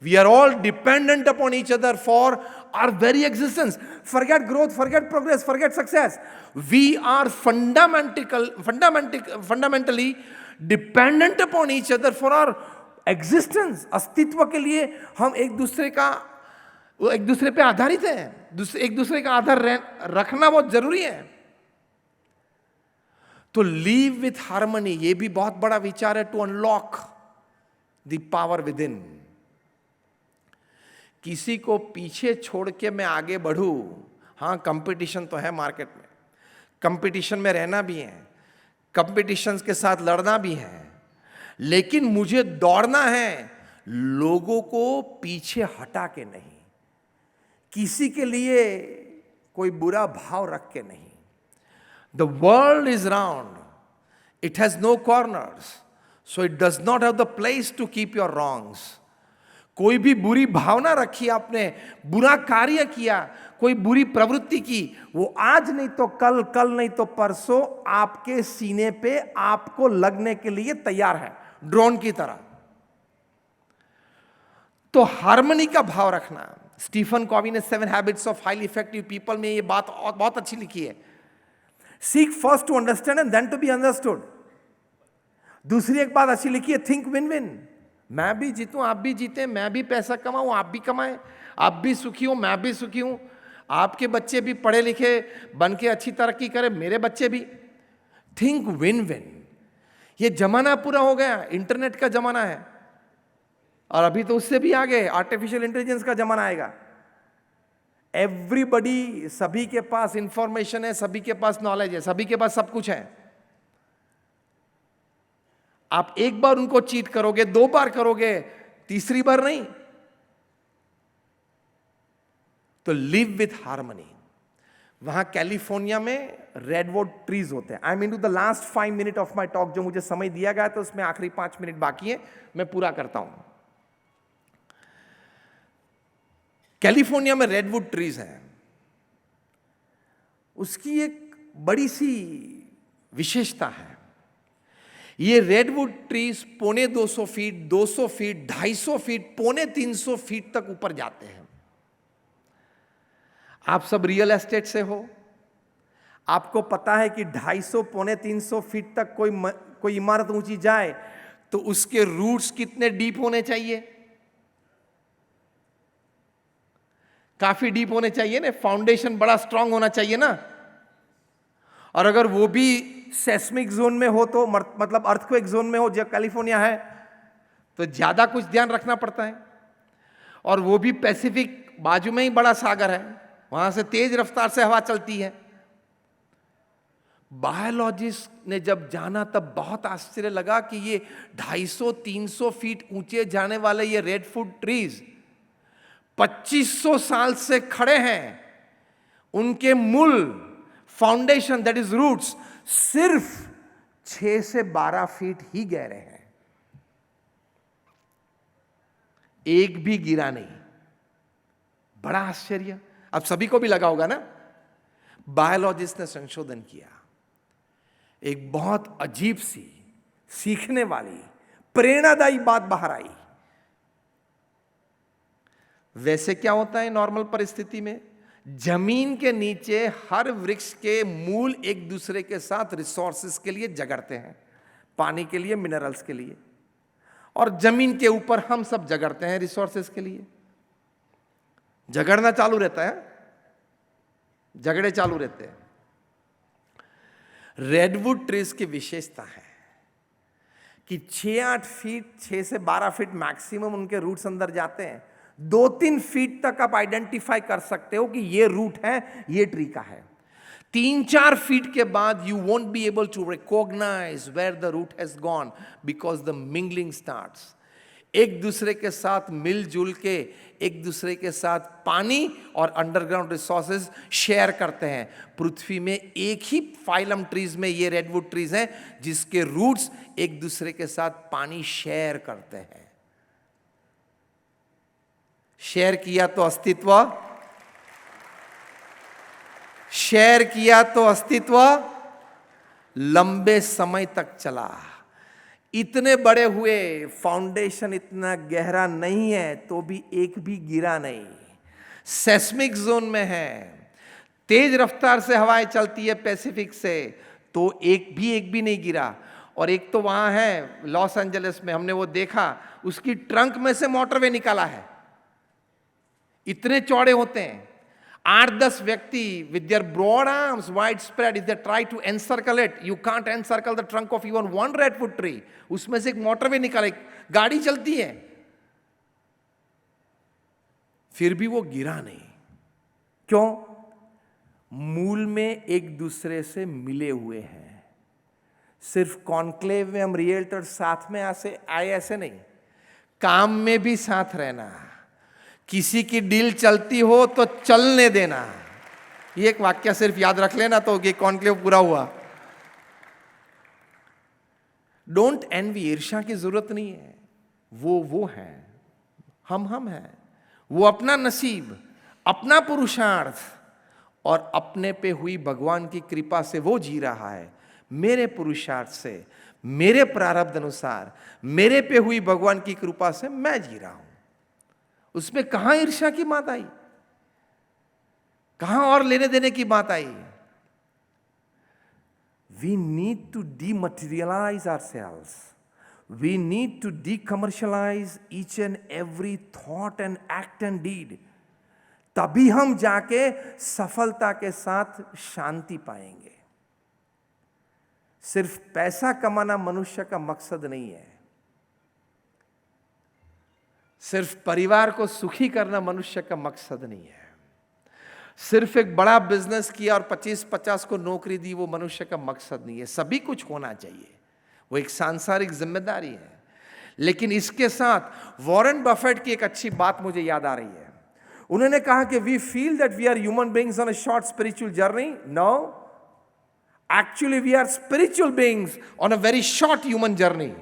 We are all dependent upon each other for our very existence. Forget growth, forget progress, forget success. We are fundamentally dependent upon each other for our existence. अस्तित्व के लिए हम एक दूसरे पे आधारित हैं। एक दूसरे का आधार रखना बहुत जरूरी है। तो लीव विथ हार्मनी, ये भी बहुत बड़ा विचार है। To unlock the power within. किसी को पीछे छोड़ के मैं आगे बढ़ूं, हाँ कंपटीशन तो है मार्केट में, कंपटीशन में रहना भी है, कंपटीशन के साथ लड़ना भी है, लेकिन मुझे दौड़ना है लोगों को पीछे हटा के नहीं, किसी के लिए कोई बुरा भाव रख के नहीं। The world is round, it has no corners, so it does not have the place to keep your wrongs। कोई भी बुरी भावना रखी आपने, बुरा कार्य किया, कोई बुरी प्रवृत्ति की, वो आज नहीं तो कल, कल नहीं तो परसों आपके सीने पे आपको लगने के लिए तैयार है, ड्रोन की तरह। तो हार्मनी का भाव रखना। स्टीफन कॉवी ने 7 habits of highly effective people में ये बात बहुत अच्छी लिखी है। Seek first to understand and then to be understood. दूसरी एक बात अच्छी लिखी है, थिंक विन विन। मैं भी जीतूं, आप भी जीते, मैं भी पैसा कमाऊं, आप भी कमाएं, आप भी सुखी हो, मैं भी सुखी हूं, आपके बच्चे भी पढ़े लिखे बन के अच्छी तरक्की करें, मेरे बच्चे भी। Think win win. ये जमाना पूरा हो गया, इंटरनेट का जमाना है, और अभी तो उससे भी आगे आर्टिफिशियल इंटेलिजेंस का जमाना आएगा। एवरीबडी, सभी के पास इंफॉर्मेशन है, सभी के पास नॉलेज है, सभी के पास सब कुछ है। आप एक बार उनको चीट करोगे, 2 बार करोगे, तीसरी बार नहीं। तो लिव विथ हार्मनी। वहां कैलिफोर्निया में रेडवुड ट्रीज होते हैं। I mean to the last 5 minute of my talk, जो मुझे समय दिया गया था उसमें आखिरी 5 मिनट बाकी है, मैं पूरा करता हूं। कैलिफोर्निया में रेडवुड ट्रीज हैं। उसकी एक बड़ी सी विशेषता है, ये redwood trees 250 feet, 200 feet, 250 feet, 350 feet तक ऊपर जाते हैं। आप सब रियल एस्टेट से हो, आपको पता है कि 250, 350 फीट तक कोई इमारत ऊंची जाए तो उसके रूट्स कितने डीप होने चाहिए? काफी डीप होने चाहिए ना, फाउंडेशन बड़ा स्ट्रांग होना चाहिए ना। और अगर वो भी सेस्मिक जोन में हो, तो मतलब अर्थक्वेक जोन में हो, जो कैलिफोर्निया है, तो ज्यादा कुछ ध्यान रखना पड़ता है। और वो भी पैसिफिक बाजू में ही बड़ा सागर है, वहां से तेज रफ्तार से हवा चलती है। बायोलॉजिस्ट ने जब जाना तब बहुत आश्चर्य लगा कि ये 250-300 फीट ऊंचे जाने वाले ये रेडवुड ट्रीज 2500 साल से खड़े हैं। उनके मूल फाउंडेशन, दैट इज रूट्स, सिर्फ 6 से 12 फीट ही गहरे हैं, एक भी गिरा नहीं। बड़ा आश्चर्य, अब सभी को भी लगा होगा ना। बायोलॉजिस्ट ने संशोधन किया, एक बहुत अजीब सी, सीखने वाली, प्रेरणादायी बात बाहर आई। वैसे क्या होता है नॉर्मल परिस्थिति में, जमीन के नीचे हर वृक्ष के मूल एक दूसरे के साथ रिसोर्सेज के लिए झगड़ते हैं, पानी के लिए, मिनरल्स के लिए, और जमीन के ऊपर हम सब झगड़ते हैं रिसोर्सेज के लिए। झगड़ना चालू रहता है, झगड़े चालू रहते हैं। रेडवुड ट्रीज की विशेषता है कि 6-8 फीट, 6 से 12 फीट मैक्सिमम उनके रूट्स अंदर जाते हैं। 2-3 फीट तक आप आइडेंटिफाई कर सकते हो कि ये रूट है, ये ट्री का है। 3-4 फीट के बाद you won't be able to recognise where the root has gone, because the mingling starts. एक दूसरे के साथ मिलजुल के एक दूसरे के साथ पानी और अंडरग्राउंड रिसोर्सेज शेयर करते हैं। पृथ्वी में एक ही फाइलम ट्रीज में ये रेडवुड ट्रीज हैं जिसके रूट्स एक दूसरे के साथ पानी शेयर करते हैं। शेयर किया तो अस्तित्व, शेयर किया तो अस्तित्व लंबे समय तक चला। इतने बड़े हुए, फाउंडेशन इतना गहरा नहीं है तो भी एक भी गिरा नहीं। सेस्मिक जोन में है, तेज रफ्तार से हवाएं चलती है पैसिफिक से, तो एक भी नहीं गिरा। और एक तो वहां है लॉस एंजलिस में, हमने वो देखा, उसकी ट्रंक में से मोटरवे निकाला है। इतने चौड़े होते हैं, 8-10 व्यक्ति with their broad arms wide spread, if they try to encircle it, you can't encircle the trunk of even one redwood tree. उसमें से एक मोटरवे निकाले, गाड़ी चलती है, फिर भी वो गिरा नहीं। क्यों? मूल में एक दूसरे से मिले हुए हैं। सिर्फ कॉन्क्लेव में हम रियल्टर साथ में आए ऐसे नहीं, काम में भी साथ रहना। किसी की डील चलती हो तो चलने देना। ये एक वाक्य सिर्फ याद रख लेना तो ये कॉन्क्लेव पूरा हुआ। डोंट एनवी, ईर्ष्या की जरूरत नहीं है। वो है, हम हैं। वो अपना नसीब, अपना पुरुषार्थ और अपने पे हुई भगवान की कृपा से वो जी रहा है। मेरे पुरुषार्थ से, मेरे प्रारब्ध अनुसार, मेरे पे हुई भगवान की कृपा से मैं जी रहा हूं। उसमें कहां ईर्ष्या की बात आई, कहां और लेने देने की बात आई। We need to dematerialise ourselves, we need to decommercialise each and every thought and act and deed. तभी हम जाके सफलता के साथ शांति पाएंगे। सिर्फ पैसा कमाना मनुष्य का मकसद नहीं है, सिर्फ परिवार को सुखी करना मनुष्य का मकसद नहीं है, सिर्फ एक बड़ा बिजनेस किया और 25-50 को नौकरी दी वो मनुष्य का मकसद नहीं है। सभी कुछ होना चाहिए, वो एक सांसारिक जिम्मेदारी है। लेकिन इसके साथ वॉरेन बफेट की एक अच्छी बात मुझे याद आ रही है। उन्होंने कहा कि we feel that we are human beings on a short spiritual journey. No, actually we are spiritual beings on a very short human journey.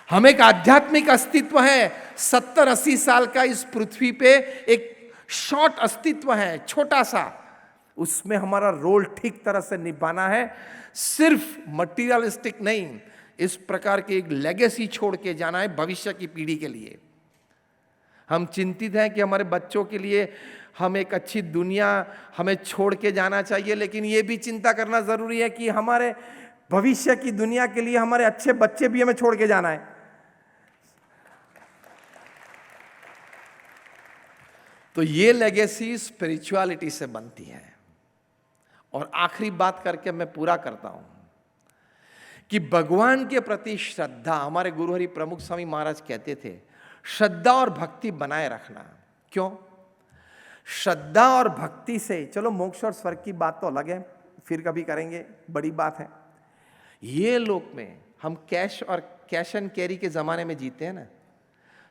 हम एक आध्यात्मिक अस्तित्व है, 70-80 साल का इस पृथ्वी पे एक शॉर्ट अस्तित्व है, छोटा सा। उसमें हमारा रोल ठीक तरह से निभाना है, सिर्फ मटीरियलिस्टिक नहीं, इस प्रकार की एक लेगेसी छोड़ के जाना है भविष्य की पीढ़ी के लिए। हम चिंतित हैं कि हमारे बच्चों के लिए हम एक अच्छी दुनिया हमें छोड़ के जाना चाहिए, लेकिन ये भी चिंता करना जरूरी है कि हमारे भविष्य की दुनिया के लिए हमारे अच्छे बच्चे भी हमें छोड़ के जाना है। तो ये लेगेसी स्पिरिचुअलिटी से बनती है। और आखिरी बात करके मैं पूरा करता हूं कि भगवान के प्रति श्रद्धा, हमारे गुरु हरि प्रमुख स्वामी महाराज कहते थे, श्रद्धा और भक्ति बनाए रखना। क्यों? श्रद्धा और भक्ति से, चलो मोक्ष और स्वर्ग की बात तो अलग है, फिर कभी करेंगे, बड़ी बात है। ये लोक में हम कैश एंड कैरी के जमाने में जीते हैं ना,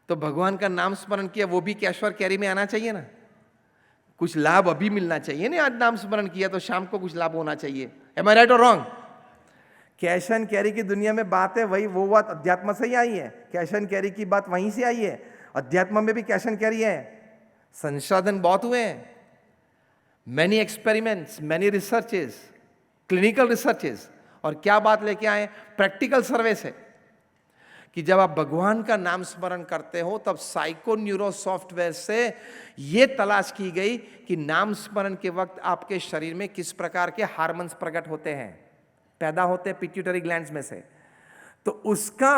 तो भगवान का नाम स्मरण किया, वो भी कैश और कैरी में आना चाहिए ना। कुछ लाभ अभी मिलना चाहिए ना। आज नाम स्मरण किया तो शाम को कुछ लाभ होना चाहिए। एम आई राइट और रॉन्ग? कैश एंड कैरी की दुनिया में बात है वही, वो बात अध्यात्म से ही आई है। कैश एंड कैरी की बात वहीं से आई है। अध्यात्म में भी कैश एंड कैरी है। संशोधन बहुत हुए हैं, many experiments, many researches, clinical researches, और क्या बात लेके आए? प्रैक्टिकल सर्वे से कि जब आप भगवान का नाम स्मरण करते हो तब साइको न्यूरो सॉफ्टवेयर से यह तलाश की गई कि नाम स्मरण के वक्त आपके शरीर में किस प्रकार के हार्मोन्स प्रकट होते हैं, पैदा होते हैं पिट्यूटरी ग्लैंड्स में से। तो उसका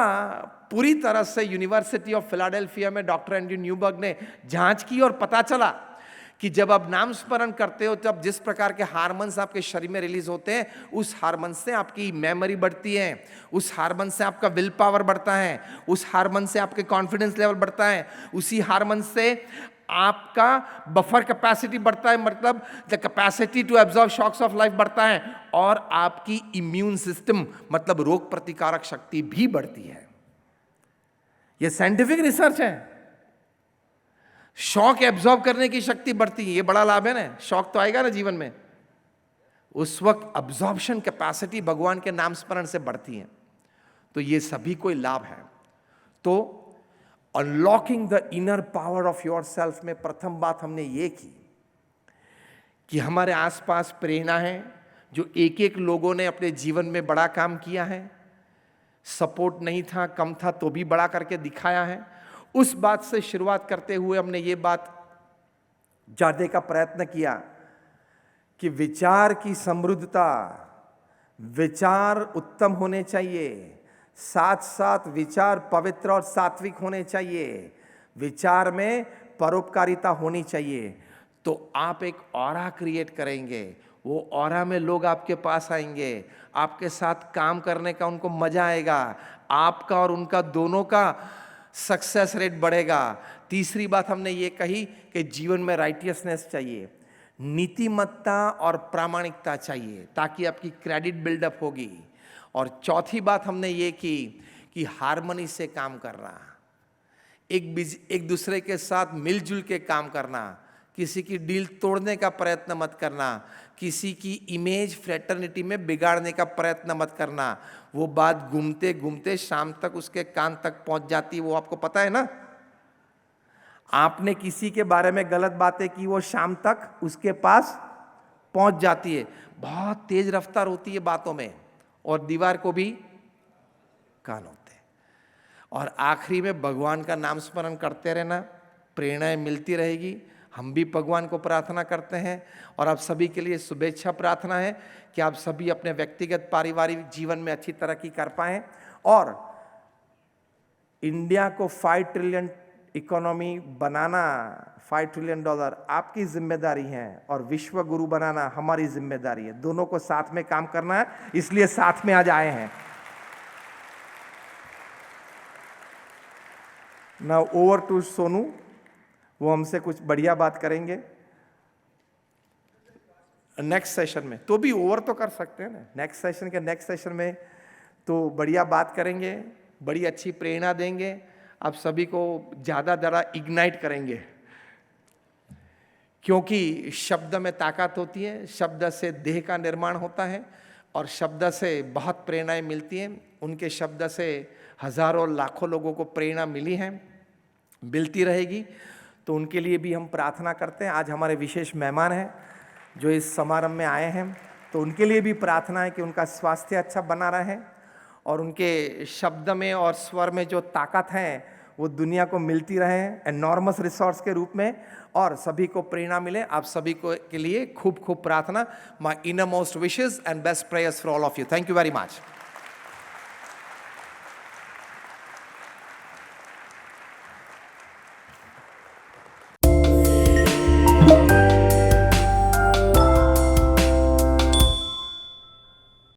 पूरी तरह से यूनिवर्सिटी ऑफ फिलाडेल्फिया में डॉक्टर एंड्रयू न्यूबर्ग ने जांच की और पता चला कि जब आप नाम स्मरण करते हो तब जिस प्रकार के हार्मोन्स आपके शरीर में रिलीज होते हैं, उस हार्मोन से आपकी मेमोरी बढ़ती है, उस हार्मोन से आपका विल पावर बढ़ता है, उस हार्मोन से आपके कॉन्फिडेंस लेवल बढ़ता है, उसी हार्मोन से आपका बफर कैपेसिटी बढ़ता है, मतलब the capacity to absorb shocks of life बढ़ता है, और आपकी इम्यून सिस्टम मतलब रोग प्रतिकारक शक्ति भी बढ़ती है। यह साइंटिफिक रिसर्च है। शॉक एब्जॉर्ब करने की शक्ति बढ़ती है, ये बड़ा लाभ है ना। शॉक तो आएगा ना जीवन में, उस वक्त अब्जॉर्प्शन कैपेसिटी भगवान के नाम स्मरण से बढ़ती है। तो ये सभी कोई लाभ है। तो unlocking the inner power of your self में प्रथम बात हमने ये की कि हमारे आसपास प्रेरणा है, जो एक एक लोगों ने अपने जीवन में बड़ा काम किया है, सपोर्ट नहीं था, कम था, तो भी बड़ा करके दिखाया है। उस बात से शुरुआत करते हुए हमने ये बात जानने का प्रयत्न किया कि विचार की समृद्धता, विचार उत्तम होने चाहिए, साथ साथ विचार पवित्र और सात्विक होने चाहिए, विचार में परोपकारिता होनी चाहिए। तो आप एक ऑरा क्रिएट करेंगे, वो ऑरा में लोग आपके पास आएंगे, आपके साथ काम करने का उनको मजा आएगा, आपका और उनका दोनों का सक्सेस रेट बढ़ेगा। तीसरी बात हमने ये कही कि जीवन में राइटियसनेस चाहिए, नीतिमत्ता और प्रामाणिकता चाहिए, ताकि आपकी क्रेडिट बिल्डअप होगी। और चौथी बात हमने ये की कि हार्मनी से काम करना, एक दूसरे के साथ मिलजुल के काम करना, किसी की डील तोड़ने का प्रयत्न मत करना, किसी की इमेज फ्रेटर्निटी में बिगाड़ने का प्रयत्न मत करना। वो बात घूमते घूमते शाम तक उसके कान तक पहुंच जाती है, वो आपको पता है ना। आपने किसी के बारे में गलत बातें की, वो शाम तक उसके पास पहुंच जाती है। बहुत तेज रफ्तार होती है बातों में, और दीवार को भी कान होते हैं। और आखिरी में भगवान का नाम स्मरण करते रहना, प्रेरणाएं मिलती रहेगी। हम भी भगवान को प्रार्थना करते हैं, और आप सभी के लिए शुभेच्छा प्रार्थना है कि आप सभी अपने व्यक्तिगत पारिवारिक जीवन में अच्छी तरक्की कर पाएं, और इंडिया को 5 ट्रिलियन इकोनॉमी बनाना, $5 ट्रिलियन आपकी जिम्मेदारी है, और विश्व गुरु बनाना हमारी जिम्मेदारी है। दोनों को साथ में काम करना है, इसलिए साथ में आज आए हैं। नाउ ओवर टू सोनू, वो हमसे कुछ बढ़िया बात करेंगे नेक्स्ट सेशन में। तो भी ओवर तो कर सकते हैं ना, नेक्स्ट सेशन में तो बढ़िया बात करेंगे, बड़ी अच्छी प्रेरणा देंगे, आप सभी को ज़्यादा इग्नाइट करेंगे, क्योंकि शब्द में ताकत होती है, शब्द से देह का निर्माण होता है, और शब्द से बहुत प्रेरणाएं मिलती हैं। उनके शब्द से हजारों लाखों लोगों को प्रेरणा मिली है, मिलती रहेगी। तो उनके लिए भी हम प्रार्थना करते हैं। आज हमारे विशेष मेहमान हैं जो इस समारंभ में आए हैं, तो उनके लिए भी प्रार्थना है कि उनका स्वास्थ्य अच्छा बना रहे, और उनके शब्द में और स्वर में जो ताकत है वो दुनिया को मिलती रहे एनॉर्मस रिसोर्स के रूप में, और सभी को प्रेरणा मिले। आप सभी को के लिए खूब खूब प्रार्थना। My inner most wishes and best prayers for all of you. Thank you very much.